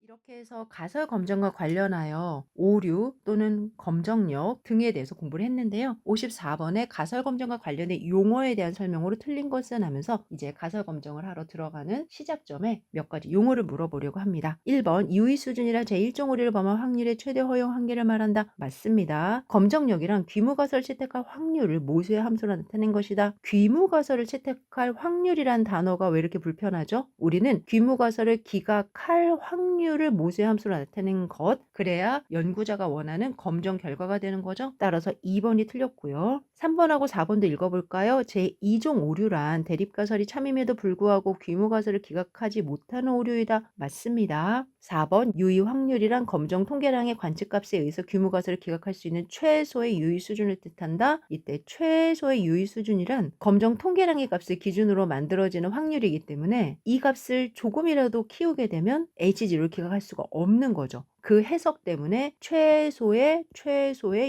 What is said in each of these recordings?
이렇게 해서 가설 검정과 관련하여 오류 또는 검정력 등에 대해서 공부를 했는데요. 54번에 가설 검정과 관련된 용어에 대한 설명으로 틀린 것은 하면서 이제 가설 검정을 하러 들어가는 시작점에 몇 가지 용어를 물어보려고 합니다. 1번 유의 수준이라 제1종 오류를 범할 확률의 최대 허용 한계를 말한다. 맞습니다. 검정력이란 귀무가설 채택할 확률을 모수의 함수로 나타낸 것이다. 귀무가설을 채택할 확률이란 단어가 왜 이렇게 불편하죠? 우리는 귀무가설을 기각할 확률을 모수의 함수로 나타낸 것, 그래야 연구자가 원하는 검정 결과가 되는 거죠. 따라서 2번이 틀렸고요. 3번하고 4번도 읽어볼까요? 제2종 오류란 대립가설이 참임에도 불구하고 귀무가설을 기각하지 못하는 오류이다. 맞습니다. 4번 유의 확률이란 검정 통계량의 관측값에 의해서 귀무가설을 기각할 수 있는 최소의 유의 수준을 뜻한다. 이때 최소의 유의 수준이란 검정 통계량의 값을 기준으로 만들어지는 확률이기 때문에 이 값을 조금이라도 키우게 되면 H0를 기각할 수가 없는 거죠. 그 해석 때문에 최소의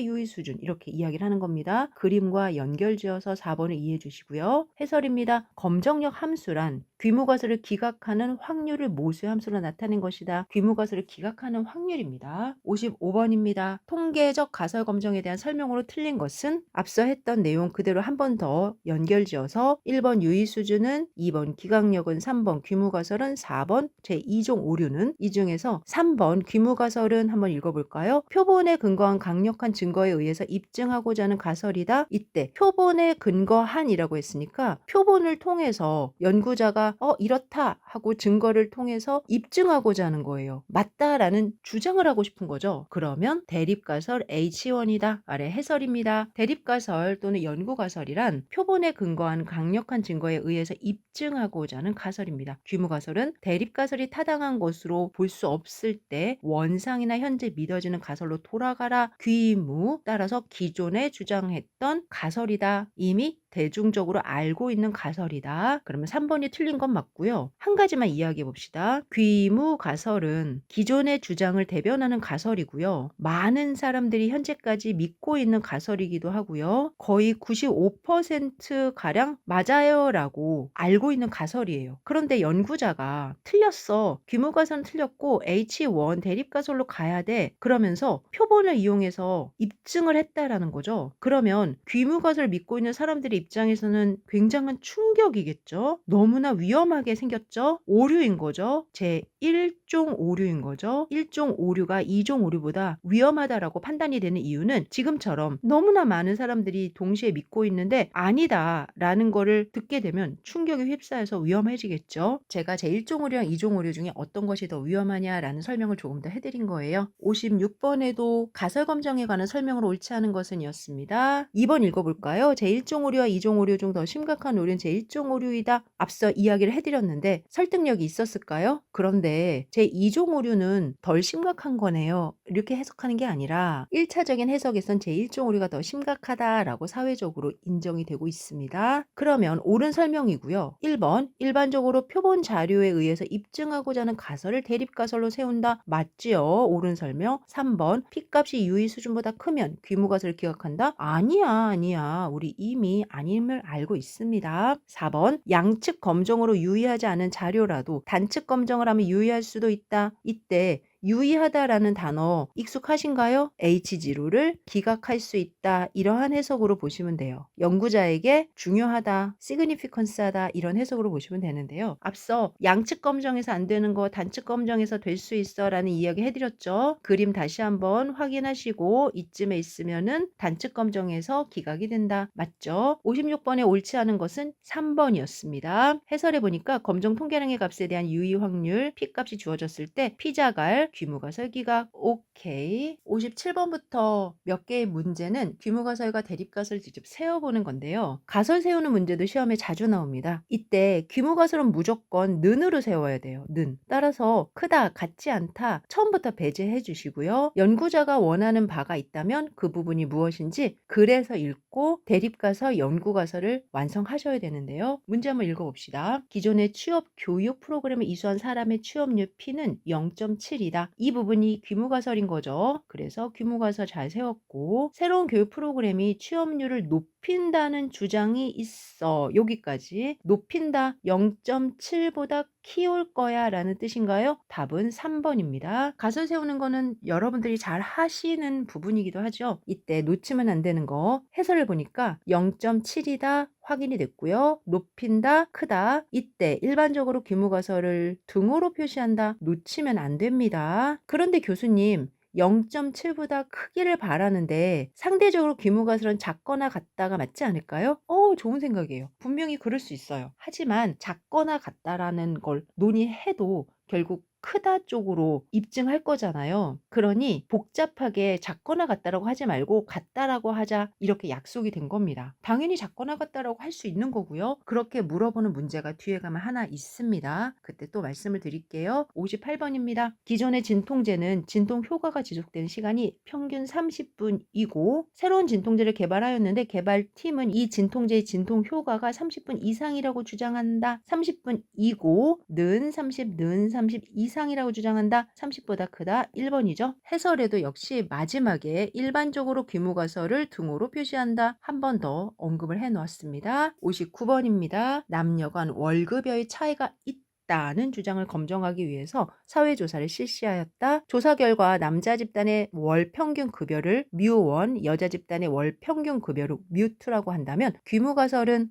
유의 수준 이렇게 이야기를 하는 겁니다. 그림과 연결지어서 4번을 이해해 주시고요. 해설입니다. 검정력 함수란 귀무가설을 기각하는 확률을 모수의 함수로 나타낸 것이다. 귀무가설을 기각하는 확률입니다. 55번입니다. 통계적 가설 검정에 대한 설명으로 틀린 것은 앞서 했던 내용 그대로 한 번 더 연결지어서 1번 유의 수준은 2번 기각력은 3번 귀무가설은 4번 제2종 오류는 이 중에서 3번 귀무가설은 한번 읽어볼까요? 표본에 근거한 강력한 증거에 의해서 입증하고자 하는 가설이다. 이때 표본에 근거한이라고 했으니까 표본을 통해서 연구자가 이렇다 하고 증거를 통해서 입증하고자 하는 거예요. 맞다라는 주장을 하고 싶은 거죠. 그러면 대립가설 H1이다. 아래 해설입니다. 대립가설 또는 연구가설이란 표본에 근거한 강력한 증거에 의해서 입증하고자 하는 가설입니다. 귀무가설은 대립가설이 타당한 것으로 볼 수 없을 때 원상이나 현재 믿어지는 가설로 돌아가라. 귀무 따라서 기존에 주장했던 가설이다. 이미 대중적으로 알고 있는 가설이다. 그러면 3번이 틀린 건 맞고요. 한 가지만 이야기해 봅시다. 귀무가설은 기존의 주장을 대변하는 가설이고요. 많은 사람들이 현재까지 믿고 있는 가설이기도 하고요. 거의 95%가량 맞아요라고 알고 있는 가설이에요. 그런데 연구자가 틀렸어. 귀무가설은 틀렸고 H1 대립가설로 가야 돼. 그러면서 표본을 이용해서 입증을 했다라는 거죠. 그러면 귀무가설을 믿고 있는 사람들의 입장에서는 굉장한 충격이겠죠. 너무나 위험하게 생겼죠. 오류인 거죠. 제1종 오류인 거죠. 1종 오류가 2종 오류보다 위험하다라고 판단이 되는 이유는 지금처럼 너무나 많은 사람들이 동시에 믿고 있는데 아니다라는 거를 듣게 되면 충격에 휩싸여서 위험해지겠죠. 제가 제1종 오류랑 2종 오류 중에 어떤 것이 더 위험하냐라는 설명을 조금 더 해드린 거예요. 56번에도 가설 검정에 관한 설명으로 옳지 않은 것은 이었습니다. 2번 읽어볼까요? 제1종 오류와 2종 오류 중 더 심각한 오류는 제1종 오류이다. 앞서 이야기를 해드렸는데 설득력이 있었을까요? 그런데 제2종 오류는 덜 심각한 거네요. 이렇게 해석하는 게 아니라 1차적인 해석에선 제1종 오류가 더 심각하다라고 사회적으로 인정이 되고 있습니다. 그러면 옳은 설명이고요. 1번 일반적으로 표본 자료에 의해서 입증하고자 하는 가설을 대립가설로 세운다. 맞지요? 옳은 설명. 3번 P값이 유의 수준보다 크면 귀무가설을 기각한다. 아니야. 우리 이미 아님을 알고 있습니다. 4번 양측 검정으로 유의하지 않은 자료라도 단측 검정을 하면 유의할 수도 있다. 이때 유의하다라는 단어 익숙하신가요? H0를 기각할 수 있다. 이러한 해석으로 보시면 돼요. 연구자에게 중요하다, 시그니피컨스하다 이런 해석으로 보시면 되는데요. 앞서 양측 검정에서 안 되는 거 단측 검정에서 될 수 있어 라는 이야기 해드렸죠. 그림 다시 한번 확인하시고 이쯤에 있으면은 단측 검정에서 기각이 된다. 맞죠? 56번에 옳지 않은 것은 3번이었습니다. 해설해 보니까 검정 통계량의 값에 대한 유의 확률 P값이 주어졌을 때 P자갈 귀무가설 기각 오케이. 57번부터 몇 개의 문제는 귀무가설과 대립가설을 직접 세워보는 건데요. 가설 세우는 문제도 시험에 자주 나옵니다. 이때 귀무가설은 무조건 는으로 세워야 돼요. 는. 따라서 크다, 같지 않다 처음부터 배제해 주시고요. 연구자가 원하는 바가 있다면 그 부분이 무엇인지 그래서 읽고 대립가설, 연구가설을 완성하셔야 되는데요. 문제 한번 읽어봅시다. 기존의 취업 교육 프로그램을 이수한 사람의 취업률 P는 0.7이다. 이 부분이 귀무가설인 거죠. 그래서 귀무가설 잘 세웠고 새로운 교육 프로그램이 취업률을 높인다는 주장이 있어. 여기까지 높인다 0.7보다 키울 거야 라는 뜻인가요? 답은 3번입니다. 가설 세우는 거는 여러분들이 잘 하시는 부분이기도 하죠. 이때 놓치면 안 되는 거 해설을 보니까 0.7이다 확인이 됐고요. 높인다, 크다. 이때 일반적으로 규모가설을 등호로 표시한다. 놓치면 안 됩니다. 그런데 교수님, 0.7보다 크기를 바라는데 상대적으로 규모가설은 작거나 같다가 맞지 않을까요? 좋은 생각이에요. 분명히 그럴 수 있어요. 하지만 작거나 같다라는 걸 논의해도 결국 크다 쪽으로 입증할 거잖아요. 그러니 복잡하게 작거나 같다라고 하지 말고 같다라고 하자 이렇게 약속이 된 겁니다. 당연히 작거나 같다라고 할 수 있는 거고요. 그렇게 물어보는 문제가 뒤에 가면 하나 있습니다. 그때 또 말씀을 드릴게요. 58번입니다. 기존의 진통제는 진통 효과가 지속되는 시간이 평균 30분이고 새로운 진통제를 개발하였는데 개발팀은 이 진통제의 진통 효과가 30분 이상이라고 주장한다. 30분이고 는 30, 는 30 이상이라고 주장한다. 30보다 크다. 1번이죠. 해설에도 역시 마지막에 일반적으로 규모가설을 등호로 표시한다. 한 번 더 언급을 해 놓았습니다. 59번입니다. 남녀 간 월급여의 차이가 있다는 주장을 검증하기 위해서 사회조사를 실시하였다. 조사 결과 남자 집단의 월 평균 급여를 뮤1, 여자 집단의 월 평균 급여를 뮤2라고 한다면 규모가설은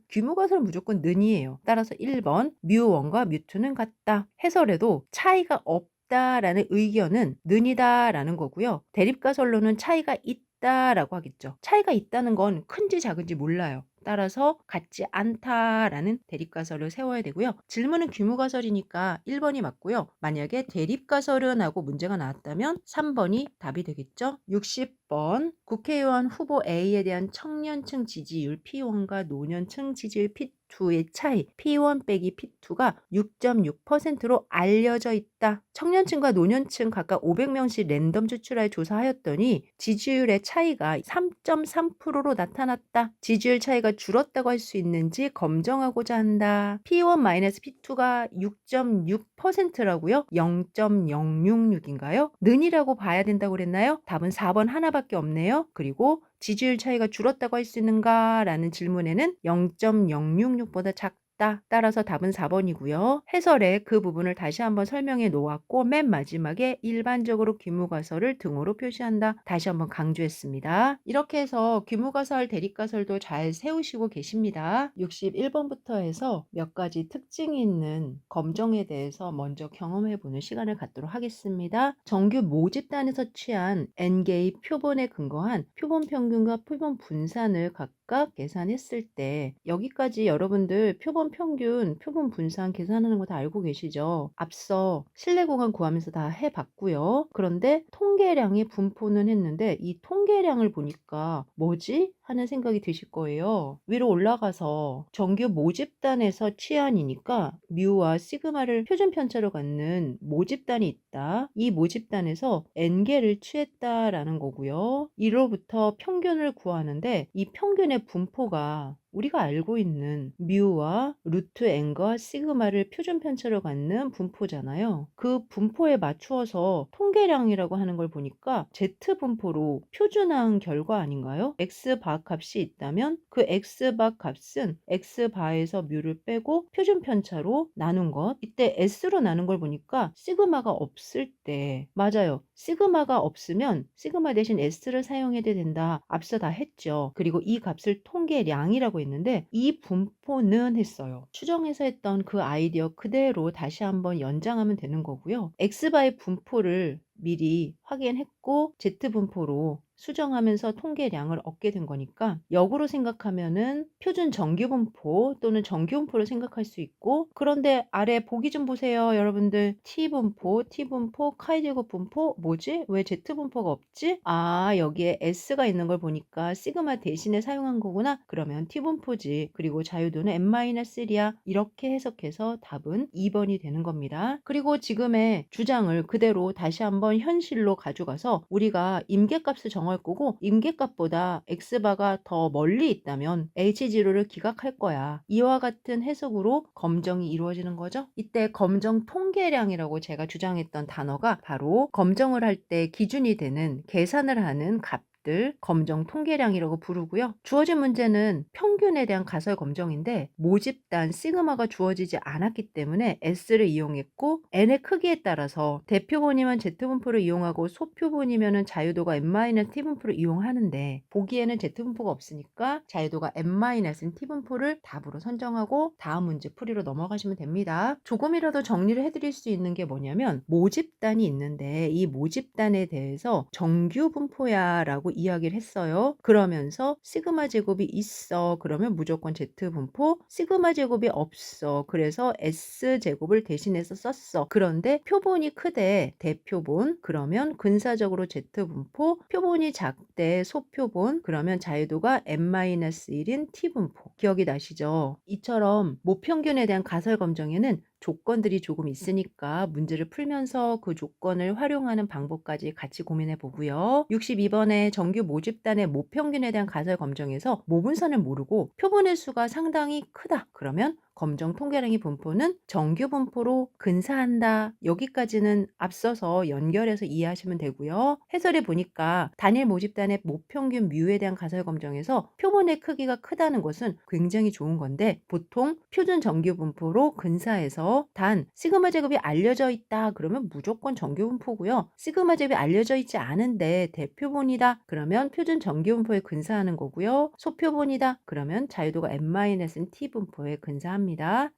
무조건 는이에요. 따라서 1번 뮤1과 뮤2는 같다. 해설에도 차이가 없다라는 의견은 는이다라는 거고요. 대립가설로는 차이가 있다라고 하겠죠. 차이가 있다는 건 큰지 작은지 몰라요. 따라서 같지 않다라는 대립가설을 세워야 되고요. 질문은 규모가설이니까 1번이 맞고요. 만약에 대립가설은 하고 문제가 나왔다면 3번이 답이 되겠죠. 60번 국회의원 후보 A에 대한 청년층 지지율 P1과 노년층 지지율 P2의 차이 P1 빼기 P2가 6.6%로 알려져 있다. 청년층과 노년층 각각 500명씩 랜덤 추출하여 조사하였더니 지지율의 차이가 3.3%로 나타났다. 지지율 차이가 줄었다고 할 수 있는지 검증하고자 한다. P1-P2가 6.6%라고요? 0.066인가요? 는이라고 봐야 된다고 그랬나요? 답은 4번 하나밖에 없네요. 그리고 지지율 차이가 줄었다고 할 수 있는가? 라는 질문에는 0.066보다 작다. 따라서 답은 4번이고요. 해설에 그 부분을 다시 한번 설명해 놓았고 맨 마지막에 일반적으로 규모가설을 등호로 표시한다. 다시 한번 강조했습니다. 이렇게 해서 규모가설, 대립가설도 잘 세우시고 계십니다. 61번부터 해서 몇 가지 특징이 있는 검정에 대해서 먼저 경험해 보는 시간을 갖도록 하겠습니다. 정규 모집단에서 취한 N개의 표본에 근거한 표본 평균과 표본 분산을 각각 계산했을 때 여기까지 여러분들 표본 평균, 표본 분산 계산하는 거 다 알고 계시죠? 앞서 실내 공간 구하면서 다 해봤고요. 그런데 통계량의 분포는 했는데 이 통계량을 보니까 뭐지? 하는 생각이 드실 거예요. 위로 올라가서 정규 모집단에서 취한이니까 뮤와 시그마를 표준 편차로 갖는 모집단이 있다. 이 모집단에서 n개를 취했다라는 거고요. 이로부터 평균을 구하는데 이 평균의 분포가 우리가 알고 있는 뮤와 루트 n과 시그마를 표준 편차로 갖는 분포잖아요. 그 분포에 맞추어서 통계량이라고 하는 걸 보니까 Z 분포로 표준화한 결과 아닌가요? X바 값이 있다면 그 X바 값은 X바에서 뮤를 빼고 표준 편차로 나눈 것. 이때 S로 나눈 걸 보니까 시그마가 없을 때 맞아요. 시그마가 없으면 시그마 대신 S를 사용해도 된다. 앞서 다 했죠. 그리고 이 값을 통계량이라고 했는데 이 분포는 했어요. 추정해서 했던 그 아이디어 그대로 다시 한번 연장하면 되는 거고요. X바의 분포를 미리 확인했고 Z분포로 수정하면서 통계량을 얻게 된 거니까 역으로 생각하면은 표준 정규분포 또는 정규분포를 생각할 수 있고 그런데 아래 보기 좀 보세요 여러분들. T분포, T분포, 카이제곱 분포 뭐지? 왜 Z분포가 없지? 아 여기에 S가 있는 걸 보니까 시그마 대신에 사용한 거구나. 그러면 T분포지. 그리고 자유도는 N-1이야. 이렇게 해석해서 답은 2번이 되는 겁니다. 그리고 지금의 주장을 그대로 다시 한번 현실로 가져가서 우리가 임계값을 정할 거고 임계값보다 x바가 더 멀리 있다면 h0를 기각할 거야. 이와 같은 해석으로 검정이 이루어지는 거죠. 이때 검정 통계량이라고 제가 주장했던 단어가 바로 검정을 할 때 기준이 되는 계산을 하는 값 것들 검정 통계량이라고 부르고요. 주어진 문제는 평균에 대한 가설 검정인데 모집단 시그마가 주어지지 않았기 때문에 S를 이용했고 n의 크기에 따라서 대표본이면 Z분포를 이용하고 소표본이면 자유도가 n-t분포를 이용하는데 보기에는 Z분포가 없으니까 자유도가 n-인 t분포를 답으로 선정하고 다음 문제 풀이로 넘어가시면 됩니다. 조금이라도 정리를 해드릴 수 있는 게 뭐냐면 모집단이 있는데 이 모집단에 대해서 정규 분포야 라고 이야기를 했어요. 그러면서 시그마 제곱이 있어. 그러면 무조건 Z분포, 시그마 제곱이 없어. 그래서 S제곱을 대신해서 썼어. 그런데 표본이 크대. 대표본. 그러면 근사적으로 Z분포, 표본이 작대. 소표본. 그러면 자유도가 n-1인 T분포. 기억이 나시죠? 이처럼 모평균에 대한 가설 검정에는 조건들이 조금 있으니까 문제를 풀면서 그 조건을 활용하는 방법까지 같이 고민해 보고요. 62번에 정규 모집단의 모평균에 대한 가설 검정에서 모분선을 모르고 표본의 수가 상당히 크다. 그러면 검정 통계량의 분포는 정규 분포로 근사한다. 여기까지는 앞서서 연결해서 이해하시면 되고요. 해설해 보니까 단일 모집단의 모평균 뮤에 대한 가설 검정에서 표본의 크기가 크다는 것은 굉장히 좋은 건데 보통 표준 정규 분포로 근사해서 단 시그마 제곱이 알려져 있다. 그러면 무조건 정규 분포고요. 시그마 제곱이 알려져 있지 않은데 대표본이다. 그러면 표준 정규 분포에 근사하는 거고요. 소표본이다. 그러면 자유도가 n-인 t분포에 근사합니다.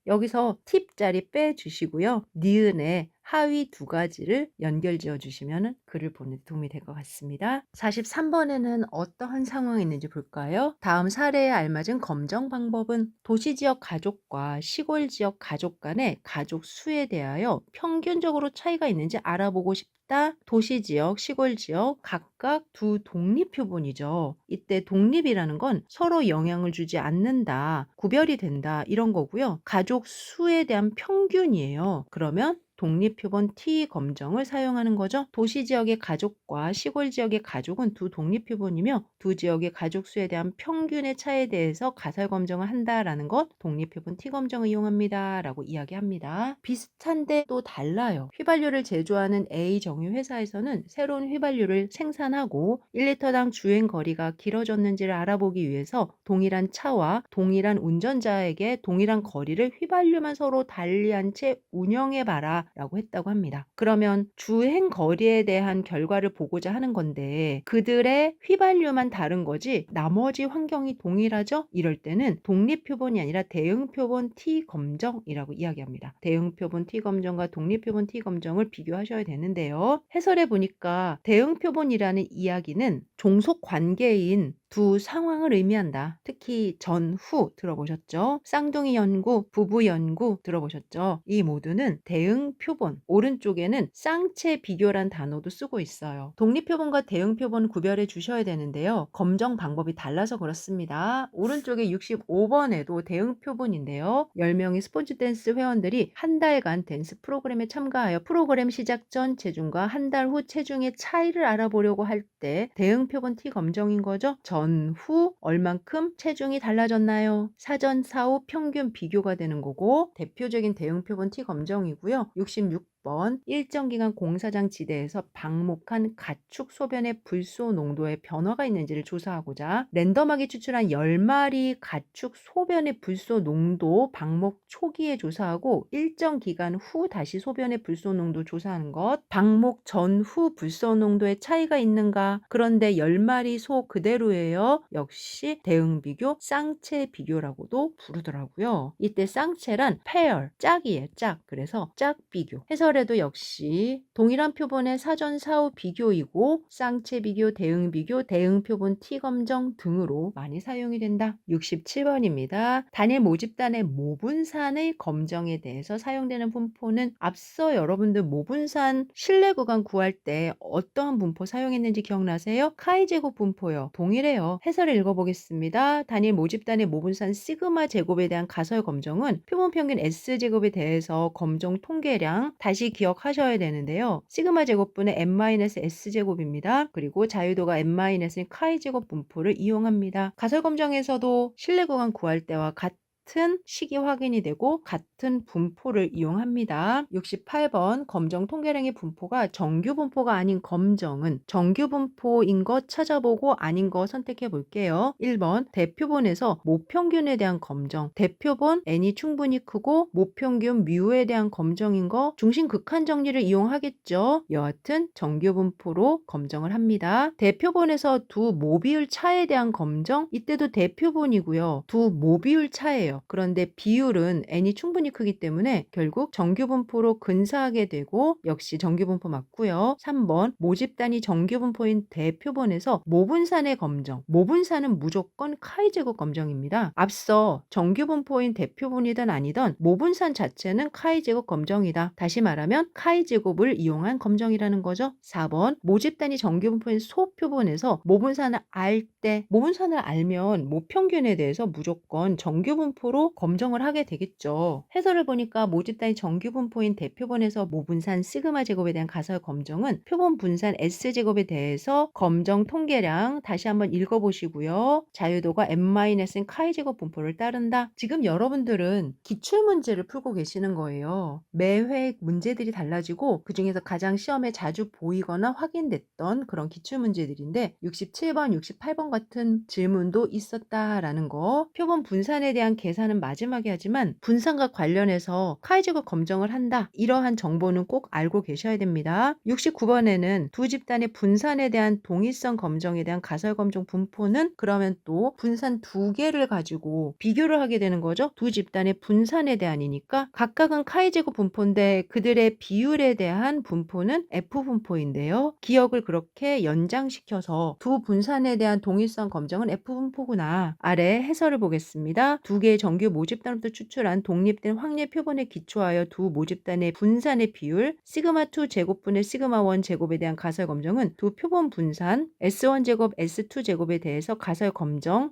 여기서 팁자리 빼주시고요. 니은에 하위 두 가지를 연결 지어 주시면 글을 보는 데 도움이 될 것 같습니다. 43번에는 어떠한 상황이 있는지 볼까요? 다음 사례에 알맞은 검정 방법은 도시지역 가족과 시골지역 가족 간의 가족 수에 대하여 평균적으로 차이가 있는지 알아보고 싶다. 도시지역, 시골지역 각각 두 독립표본이죠. 이때 독립이라는 건 서로 영향을 주지 않는다, 구별이 된다 이런 거고요. 가족 수에 대한 평균이에요. 그러면 독립표본 T 검정을 사용하는 거죠. 도시지역의 가족과 시골지역의 가족은 두 독립표본이며 두 지역의 가족 수에 대한 평균의 차이에 대해서 가설 검정을 한다라는 것 독립표본 T 검정을 이용합니다 라고 이야기합니다. 비슷한데 또 달라요. 휘발유를 제조하는 A 정유 회사에서는 새로운 휘발유를 생산하고 1리터당 주행 거리가 길어졌는지를 알아보기 위해서 동일한 차와 동일한 운전자에게 동일한 거리를 휘발유만 서로 달리한 채 운영해봐라 라고 했다고 합니다. 그러면 주행 거리에 대한 결과를 보고자 하는 건데 그들의 휘발유만 다른 거지 나머지 환경이 동일하죠? 이럴 때는 독립표본이 아니라 대응표본 T 검정이라고 이야기합니다. 대응표본 T 검정과 독립표본 T 검정을 비교하셔야 되는데요. 해설해 보니까 대응표본이라는 이야기는 종속 관계인 두 상황을 의미한다. 특히 전후 들어보셨죠? 쌍둥이 연구, 부부 연구 들어보셨죠? 이 모두는 대응 표본, 오른쪽에는 쌍체 비교란 단어도 쓰고 있어요. 독립표본과 대응 표본 구별해 주셔야 되는데요. 검정 방법이 달라서 그렇습니다. 오른쪽에 65번에도 대응 표본인데요. 10명의 스포츠 댄스 회원들이 한 달간 댄스 프로그램에 참가하여 프로그램 시작 전 체중과 한 달 후 체중의 차이를 알아보려고 할 때 대응 표본 T 검정인 거죠. 전후 얼만큼 체중이 달라졌나요? 사전 사후 평균 비교가 되는 거고 대표적인 대응 표본 T 검정이고요. 66번 일정 기간 공사장 지대에서 방목한 가축 소변의 불소 농도에 변화가 있는지를 조사하고자 랜덤하게 추출한 10마리 가축 소변의 불소 농도 방목 초기에 조사하고 일정 기간 후 다시 소변의 불소 농도 조사하는 것, 방목 전후 불소 농도에 차이가 있는가? 그런데 10마리 소 그대로예요. 역시 대응 비교, 쌍체 비교라고도 부르더라고요. 이때 쌍체란 pair, 짝이에요. 짝. 그래서 짝 비교. 해설에도 역시 동일한 표본의 사전 사후 비교이고 쌍체 비교, 대응 비교, 대응 표본 T 검정 등으로 많이 사용이 된다. 67번입니다. 단일 모집단의 모분산의 검정에 대해서 사용되는 분포는 앞서 여러분들 모분산 실내 구간 구할 때 어떠한 분포 사용했는지 기억나세요? 카이 제곱 분포요. 동일해요. 해설을 읽어보겠습니다. 단일 모집단의 모분산 시그마 제곱에 대한 가설 검정은 표본 평균 S제곱에 대해서 검정 통계량 다시 기억하셔야 되는데요. 시그마 제곱분의 n-S제곱입니다. 그리고 자유도가 n-인 카이 제곱 분포를 이용합니다. 가설 검정에서도 실내 구간 구할 때와 같은 같은 식이 확인이 되고 같은 분포를 이용합니다. 68번 검정 통계량의 분포가 정규 분포가 아닌 검정은 정규 분포인 것 찾아보고 아닌 거 선택해 볼게요. 1번 대표본에서 모평균에 대한 검정. 대표본 n이 충분히 크고 모평균 뮤에 대한 검정인 거 중심 극한 정리를 이용하겠죠. 여하튼 정규 분포로 검정을 합니다. 대표본에서 두 모비율 차에 대한 검정. 이때도 대표본이고요. 두 모비율 차예요. 그런데 비율은 n이 충분히 크기 때문에 결국 정규 분포로 근사하게 되고 역시 정규 분포 맞고요. 3번 모집 단위 정규 분포인 대표본에서 모분산의 검정. 모분산은 무조건 카이 제곱 검정입니다. 앞서 정규 분포인 대표본이든 아니든 모분산 자체는 카이 제곱 검정이다. 다시 말하면 카이 제곱을 이용한 검정이라는 거죠. 4번 모집 단위 정규 분포인 소표본에서 모분산을 알 때 모분산을 알면 모평균에 대해서 무조건 정규 분포로 검정을 하게 되겠죠. 해설을 보니까 모집 단위 정규 분포인 대표본에서 모분산 시그마 제곱에 대한 가설 검정은 표본 분산 S 제곱에 대해서 검정 통계량 다시 한번 읽어보시고요. 자유도가 n-인 카이 제곱 분포를 따른다. 지금 여러분들은 기출문제를 풀고 계시는 거예요. 매회 문제들이 달라지고 그중에서 가장 시험에 자주 보이거나 확인됐던 그런 기출문제들인데 67번, 68번 같은 질문도 있었다라는 거. 표본 분산에 대한 계산은 마지막에 하지만 분산과 관련해서 카이 제곱 검정을 한다. 이러한 정보는 꼭 알고 계셔야 됩니다. 69번에는 두 집단의 분산에 대한 동일성 검정에 대한 가설 검정 분포는 그러면 또 분산 두 개를 가지고 비교를 하게 되는 거죠. 두 집단의 분산에 대한이니까 각각은 카이 제곱 분포인데 그들의 비율에 대한 분포는 F 분포인데요. 기억을 그렇게 연장시켜서 두 분산에 대한 동일성 검정은 F 분포구나. 아래 해설을 보겠습니다. 두 개의 정규 모집단으로부터 추출한 독립된 확률 표본에 기초하여 두 모집단의 분산의 비율 시그마2 제곱분의 시그마1 제곱에 대한 가설 검정은 두 표본 분산 S1 제곱 S2 제곱에 대해서 가설 검정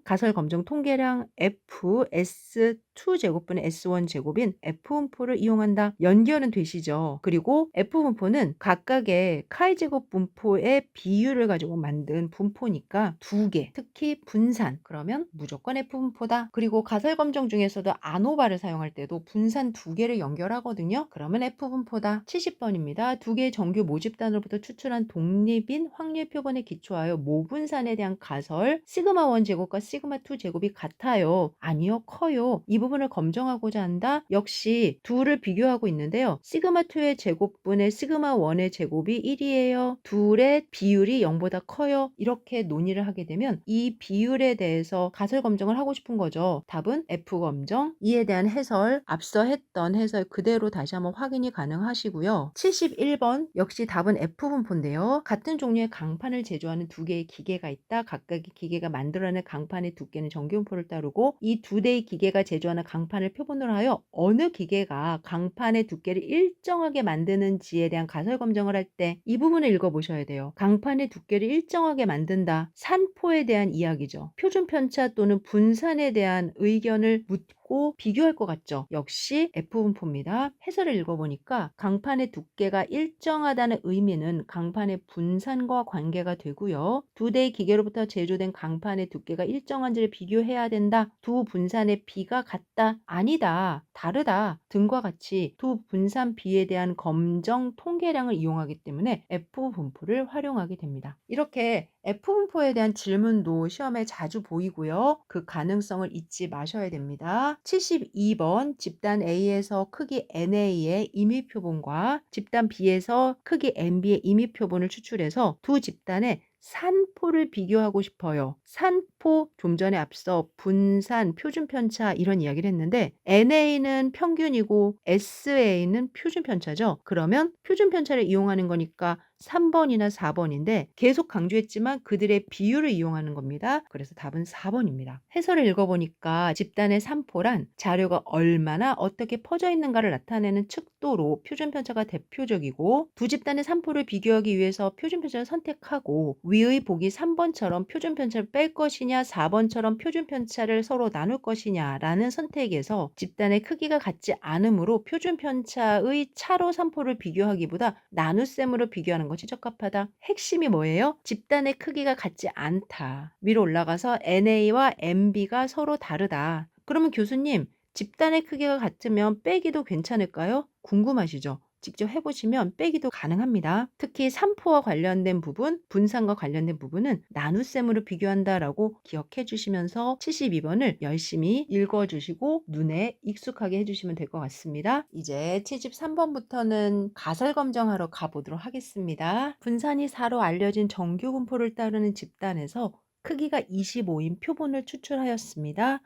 통계량 F S2 제곱분의 S1 제곱인 F 분포를 이용한다. 연결은 되시죠? 그리고 F 분포는 각각의 카이 제곱 분포의 비율을 가지고 만든 분포니까 두 개, 특히 분산 그러면 무조건 F 분포다. 그리고 가설 검정 중에서도 아노바를 사용할 때도 분산 두 개를 연결하거든요. 그러면 F 분포다. 70번입니다. 두 개의 정규 모집단으로부터 추출한 독립인 확률 표본에 기초하여 모분산에 대한 가설 시그마1 제곱과 시그마2 제곱이 같아요. 아니요, 커요. 이 부분을 검정하고자 한다. 역시 둘을 비교하고 있는데요. 시그마2의 제곱분의 시그마1의 제곱이 1이에요. 둘의 비율이 0보다 커요. 이렇게 논의를 하게 되면 이 비율에 대해서 가설 검정을 하고 싶은 거죠. 답은 F 검정. 이에 대한 해설, 앞서 했던 해설 그대로 다시 한번 확인이 가능하시고요. 71번 역시 답은 F 분포인데요. 같은 종류의 강판을 제조하는 두 개의 기계가 있다. 각각의 기계가 만들어낸 강판의 두께는 정규 분포를 따르고 이 두 대의 기계가 제조하는 강판을 표본으로 하여 어느 기계가 강판의 두께를 일정하게 만드는지에 대한 가설 검정을 할 때 이 부분을 읽어보셔야 돼요. 강판의 두께를 일정하게 만든다. 산포에 대한 이야기죠. 표준 편차 또는 분산에 대한 의견을 묻고 비교할 것 같죠. 역시 F 분포입니다. 해설을 읽어보니까 강판의 두께가 일정하다는 의미는 강판의 분산과 관계가 되고요. 두 대의 기계로부터 제조된 강판의 두께가 일정한지를 비교해야 된다. 두 분산의 비가 같다. 아니다. 다르다. 등과 같이 두 분산 비에 대한 검정 통계량을 이용하기 때문에 F 분포를 활용하게 됩니다. 이렇게 F 분포에 대한 질문도 시험에 자주 보이고요. 그 가능성을 잊지 마셔야 됩니다. 72번 집단 A에서 크기 NA의 임의표본과 집단 B에서 크기 NB의 임의표본을 추출해서 두 집단의 산포를 비교하고 싶어요. 산포 좀 전에 앞서 분산, 표준 편차 이런 이야기를 했는데 NA는 평균이고 SA는 표준 편차죠. 그러면 표준 편차를 이용하는 거니까 3번이나 4번인데 계속 강조했지만 그들의 비율을 이용하는 겁니다. 그래서 답은 4번입니다. 해설을 읽어보니까 집단의 산포란 자료가 얼마나 어떻게 퍼져 있는가를 나타내는 척도로 표준 편차가 대표적이고 두 집단의 산포를 비교하기 위해서 표준 편차를 선택하고 위의 보기 3번처럼 표준 편차를 뺄 것이냐 4번처럼 표준 편차를 서로 나눌 것이냐라는 선택에서 집단의 크기가 같지 않으므로 표준 편차의 차로 산포를 비교하기보다 나눗셈으로 비교하는 것이 적합하다. 핵심이 뭐예요? 집단의 크기가 같지 않다. 위로 올라가서 NA와 NB가 서로 다르다. 그러면 교수님 집단의 크기가 같으면 빼기도 괜찮을까요? 궁금하시죠? 직접 해 보시면 빼기도 가능합니다. 특히 산포와 관련된 부분, 분산과 관련된 부분은 나눗셈으로 비교한다라고 기억해 주시면서 72번을 열심히 읽어 주시고 눈에 익숙하게 해 주시면 될 것 같습니다. 이제 73번부터는 가설 검정하러 가 보도록 하겠습니다. 분산이 4로 알려진 정규 분포를 따르는 집단에서 크기가 25인 표본을 추출하였습니다.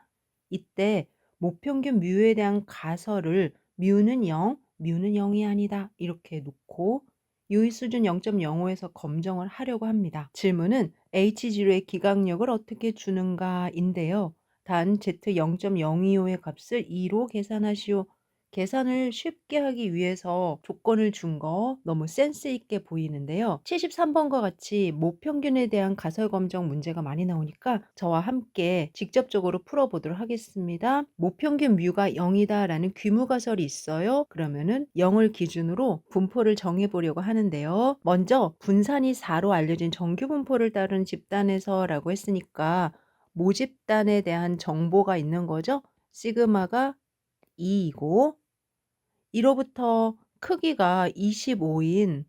이때 모평균 뮤에 대한 가설을 뮤는 0, 뮤는 0이 아니다 이렇게 놓고 유의 수준 0.05에서 검정을 하려고 합니다. 질문은 H0의 기각력을 어떻게 주는가인데요. 단 Z 0.025의 값을 2로 계산하시오. 계산을 쉽게 하기 위해서 조건을 준 거 너무 센스 있게 보이는데요. 73번과 같이 모평균에 대한 가설 검정 문제가 많이 나오니까 저와 함께 직접적으로 풀어보도록 하겠습니다. 모평균 뮤가 0이다 라는 귀무 가설이 있어요. 그러면은 0을 기준으로 분포를 정해보려고 하는데요. 먼저 분산이 4로 알려진 정규 분포를 따르는 집단에서 라고 했으니까 모집단에 대한 정보가 있는 거죠. 시그마가 2이고 1호부터 크기가 25인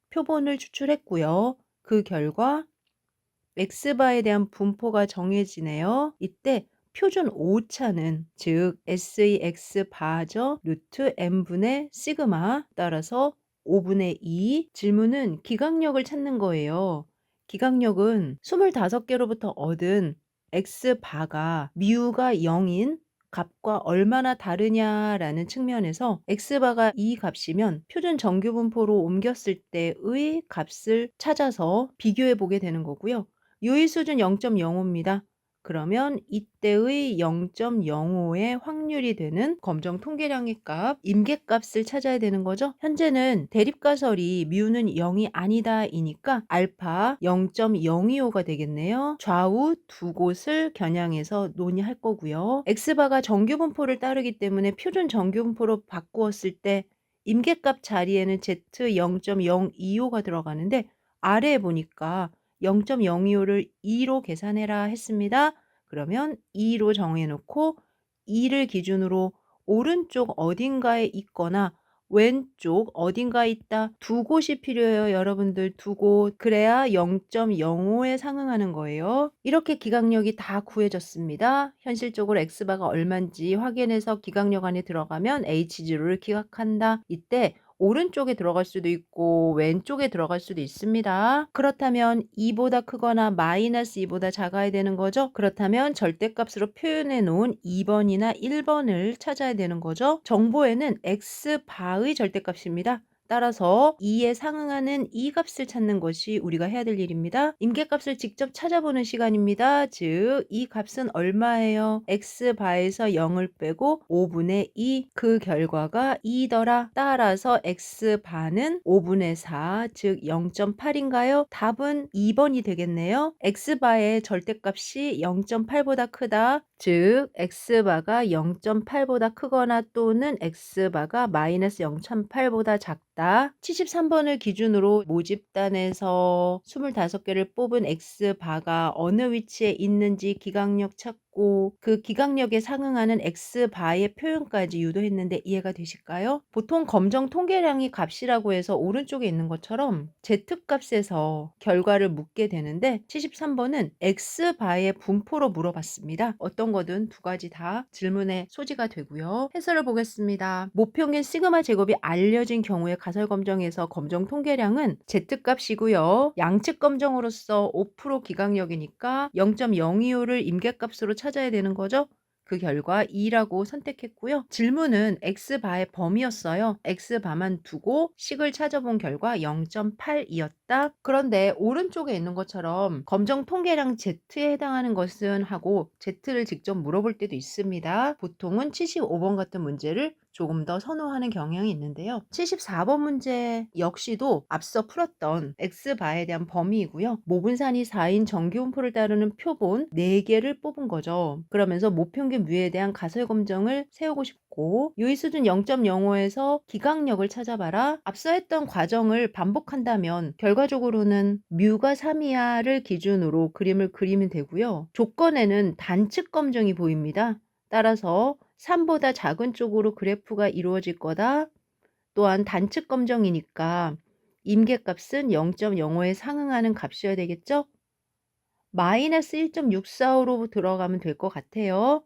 표본을 추출했고요. 그 결과 x바에 대한 분포가 정해지네요. 이때 표준 오차는 즉 S의 x바죠. 루트 n분의 시그마 따라서 5분의 2. 질문은 기각력을 찾는 거예요. 기각력은 25개로부터 얻은 x바가 뮤가 0인 값과 얼마나 다르냐라는 측면에서 x바가 이 값이면 표준 정규 분포로 옮겼을 때의 값을 찾아서 비교해 보게 되는 거고요. 유의 수준 0.05입니다. 그러면 이때의 0.05의 확률이 되는 검정 통계량의 값, 임계값을 찾아야 되는 거죠. 현재는 대립가설이 뮤는 0이 아니다 이니까 알파 0.025가 되겠네요. 좌우 두 곳을 겨냥해서 논의할 거고요. x바가 정규분포를 따르기 때문에 표준 정규분포로 바꾸었을 때 임계값 자리에는 z 0.025가 들어가는데 아래에 보니까 0.025를 2로 계산해라 했습니다. 그러면 2로 정해놓고 2를 기준으로 오른쪽 어딘가에 있거나 왼쪽 어딘가에 있다. 두 곳이 필요해요. 여러분들 두 곳. 그래야 0.05에 상응하는 거예요. 이렇게 기각력이 다 구해졌습니다. 현실적으로 x바가 얼마인지 확인해서 기각력 안에 들어가면 h0를 기각한다. 이때 오른쪽에 들어갈 수도 있고 왼쪽에 들어갈 수도 있습니다. 그렇다면 2보다 크거나 마이너스 2보다 작아야 되는 거죠. 그렇다면 절대값으로 표현해 놓은 2번이나 1번을 찾아야 되는 거죠. 정보에는 x바의 절대값입니다. 따라서 2에 상응하는 이 값을 찾는 것이 우리가 해야 될 일입니다. 임계값을 직접 찾아보는 시간입니다. 즉, 이 값은 얼마예요? x바에서 0을 빼고 5분의 2. 그 결과가 2더라. 따라서 x바는 5분의 4, 즉 0.8인가요? 답은 2번이 되겠네요. x바의 절대값이 0.8보다 크다. 즉 x바가 0.8보다 크거나 또는 x바가 마이너스 0.8보다 작다. 73번을 기준으로 모집단에서 25개를 뽑은 x바가 어느 위치에 있는지 기각력 찾고 그 기각력에 상응하는 x바의 표현까지 유도했는데 이해가 되실까요? 보통 검정 통계량이 값이라고 해서 오른쪽에 있는 것처럼 z값에서 결과를 묻게 되는데 73번은 x바의 분포로 물어봤습니다. 어떤 거든 두 가지 다 질문의 소지가 되고요. 해설을 보겠습니다. 모평균 시그마 제곱이 알려진 경우에 가설 검정에서 검정 통계량은 z값이고요. 양측 검정으로서 5% 기각력이니까 0.025를 임계값으로 찾아야 되는 거죠. 그 결과 2라고 선택했고요. 질문은 x바의 범위였어요. x바만 두고 식을 찾아본 결과 0.8이었다. 그런데 오른쪽에 있는 것처럼 검정 통계량 Z에 해당하는 것은 하고 Z를 직접 물어볼 때도 있습니다. 보통은 75번 같은 문제를 조금 더 선호하는 경향이 있는데요. 74번 문제 역시도 앞서 풀었던 x바에 대한 범위이고요. 모분산이 4인 정규분포를 따르는 표본 4개를 뽑은 거죠. 그러면서 모평균 뮤에 대한 가설 검정을 세우고 싶고 유의 수준 0.05에서 기각력을 찾아봐라. 앞서 했던 과정을 반복한다면 결과적으로는 뮤가 3이하를 기준으로 그림을 그리면 되고요. 조건에는 단측 검정이 보입니다. 따라서 3보다 작은 쪽으로 그래프가 이루어질 거다. 또한 단측 검정이니까 임계값은 0.05에 상응하는 값이어야 되겠죠? 마이너스 1.645로 들어가면 될 것 같아요.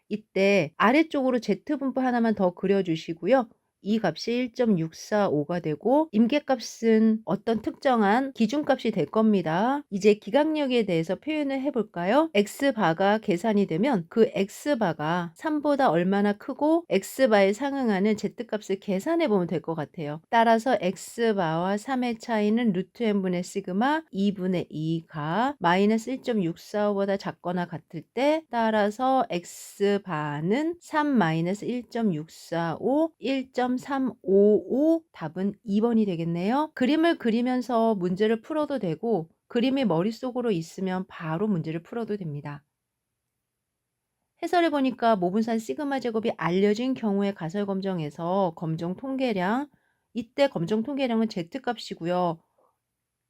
이때 아래쪽으로 Z분포 하나만 더 그려주시고요. 이 값이 1.645가 되고 임계값은 어떤 특정한 기준값이 될 겁니다. 이제 기각력에 대해서 표현을 해볼까요? X바가 계산이 되면 그 X바가 3보다 얼마나 크고 X바에 상응하는 Z값을 계산해 보면 될 것 같아요. 따라서 X바와 3의 차이는 루트 n분의 시그마 2분의 2가 마이너스 1.645보다 작거나 같을 때 따라서 X바는 3 마이너스 1.645 1.355 답은 2번이 되겠네요. 그림을 그리면서 문제를 풀어도 되고 그림이 머릿속으로 있으면 바로 문제를 풀어도 됩니다. 해설해 보니까 모분산 시그마 제곱이 알려진 경우의 가설 검정에서 검정 통계량, 이때 검정 통계량은 Z값이고요.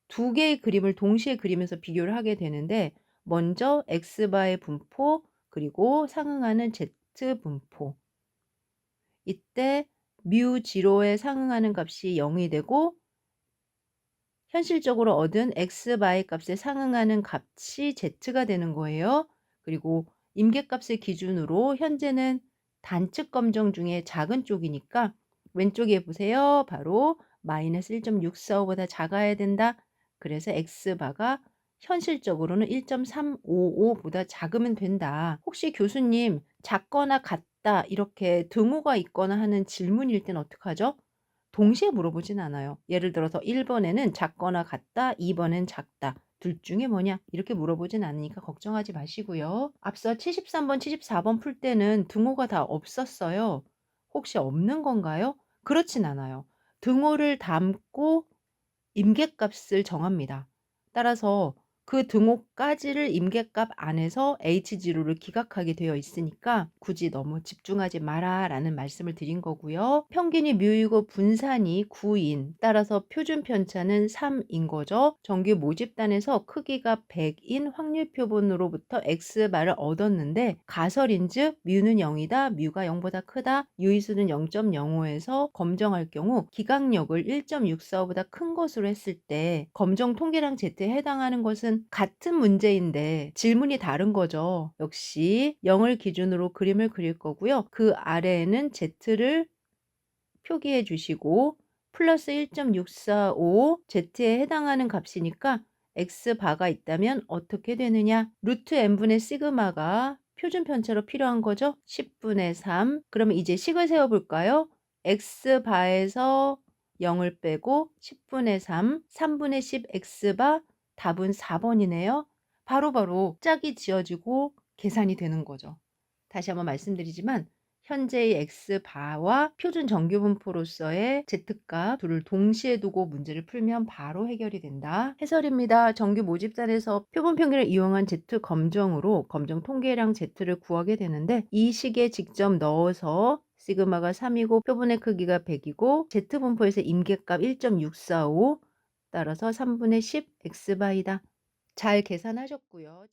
두 개의 그림을 동시에 그리면서 비교를 하게 되는데 먼저 X바의 분포 그리고 상응하는 Z분포, 이때 뮤 지로에 상응하는 값이 0이 되고 현실적으로 얻은 X바의 값에 상응하는 값이 Z가 되는 거예요. 그리고 임계값을 기준으로 현재는 단측 검정 중에 작은 쪽이니까 왼쪽에 보세요. 바로 마이너스 1.645보다 작아야 된다. 그래서 X바가 현실적으로는 1.355보다 작으면 된다. 혹시 교수님 작거나 같다 이렇게 등호가 있거나 하는 질문일 땐 어떡하죠? 동시에 물어보진 않아요. 예를 들어서 1번에는 작거나 같다, 2번엔 작다. 둘 중에 뭐냐? 이렇게 물어보진 않으니까 걱정하지 마시고요. 앞서 73번, 74번 풀 때는 등호가 다 없었어요. 혹시 없는 건가요? 그렇진 않아요. 등호를 담고 임계값을 정합니다. 따라서 그 등호까지를 임계값 안에서 H0를 기각하게 되어 있으니까 굳이 너무 집중하지 마라 라는 말씀을 드린 거고요. 평균이 뮤이고 분산이 9인, 따라서 표준 편차는 3인 거죠. 정규 모집단에서 크기가 100인 확률 표본으로부터 X바를 얻었는데 가설인즉 뮤는 0이다, 뮤가 0보다 크다, 유의수는 0.05에서 검정할 경우 기각력을 1.645보다 큰 것으로 했을 때 검정 통계량 Z에 해당하는 것은 같은 문제인데 질문이 다른 거죠. 역시 0을 기준으로 그림을 그릴 거고요. 그 아래에는 Z를 표기해 주시고 플러스 1.645 Z에 해당하는 값이니까 X바가 있다면 어떻게 되느냐? 루트 n분의 시그마가 표준 편차로 필요한 거죠? 10분의 3. 그러면 이제 식을 세워볼까요? X바에서 0을 빼고 10분의 3, 3분의 10 X바, 답은 4번이네요. 바로바로 짝이 지어지고 계산이 되는 거죠. 다시 한번 말씀드리지만 현재의 X바와 표준 정규분포로서의 Z값 둘을 동시에 두고 문제를 풀면 바로 해결이 된다. 해설입니다. 정규 모집단에서 표본 평균을 이용한 Z 검정으로 검정 통계량 Z를 구하게 되는데 이 식에 직접 넣어서 시그마가 3이고 표본의 크기가 100이고 Z분포에서 임계값 1.645 따라서 3분의 10 X바이다. 잘 계산하셨고요.